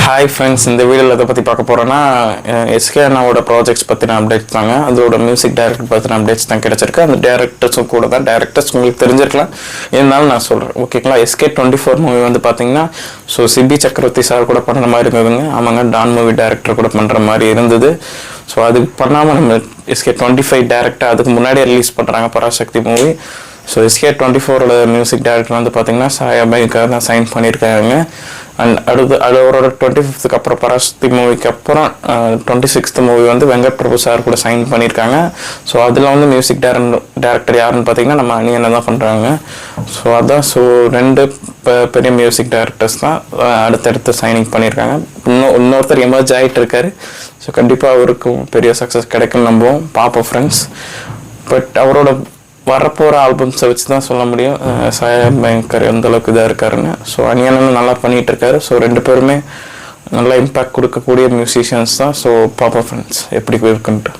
Hi friends, இந்த வீடியோவில் எதை பற்றி பார்க்க போகிறோன்னா எஸ்கே அண்ணாவோட ப்ராஜெக்ட்ஸ் பற்றின அப்டேட்ஸ் தாங்க. அதோட மியூசிக் டைரக்டர் பற்றின அப்டேட்ஸ் தான் கிடச்சிருக்கு. அந்த டேரக்டர்ஸும் கூட தான். டேரக்டர்ஸ் உங்களுக்கு தெரிஞ்சிருக்கலாம், இருந்தாலும் நான் சொல்கிறேன், ஓகேங்களா. SK24 மூவி வந்து பார்த்தீங்கன்னா சிபி சக்கரவர்த்தி சார் கூட பண்ணுற மாதிரி இருந்ததுங்க. ஆமாங்க, டான் மூவி டேரக்டர் கூட பண்ணுற மாதிரி இருந்தது. ஸோ அது பண்ணாமல் நம்ம SK25 டேரக்டர் அதுக்கு முன்னாடியே ரிலீஸ் பண்ணுறாங்க பராசக்தி மூவி. ஸோ SK24ஓட மியூசிக் டைரக்டர் வந்து பார்த்தீங்கன்னா சாயா பைக்காக தான் சைன் பண்ணியிருக்காங்க. அண்ட் அவரோட 25th அப்புறம் பராசக்தி மூவிக்கு அப்புறம் 26th மூவி வந்து வெங்கட் பிரபு சார் கூட சைன் பண்ணியிருக்காங்க. ஸோ அதில் வந்து மியூசிக் டைரக்டர் யாருன்னு பார்த்தீங்கன்னா நம்ம அணியனை தான் பண்ணுறாங்க. ஸோ அதான் ரெண்டு பெரிய மியூசிக் டைரக்டர்ஸ் தான் அடுத்தடுத்து சைனிங் பண்ணியிருக்காங்க. இன்னொருத்தர் எமர்ஜ் ஆகிட்டு இருக்காரு. ஸோ கண்டிப்பாக அவருக்கும் பெரிய சக்ஸஸ் கிடைக்கும்னு நம்புவோம், பார்ப்போம் ஃப்ரெண்ட்ஸ். பட் அவரோட வரப்போகிற ஆல்பம்ஸை வச்சு தான் சொல்ல முடியும் சாயா பயங்கர் எந்த அளவுக்கு இதாக இருக்காருன்னு. ஸோ அணியனும் நல்லா பண்ணிகிட்டு இருக்காரு. ஸோ ரெண்டு பேருமே நல்லா இம்பேக்ட் கொடுக்கக்கூடிய மியூசிஷியன்ஸ் தான். ஸோ பாப்பா ஃப்ரெண்ட்ஸ் எப்படி இருக்குன்ட்டு.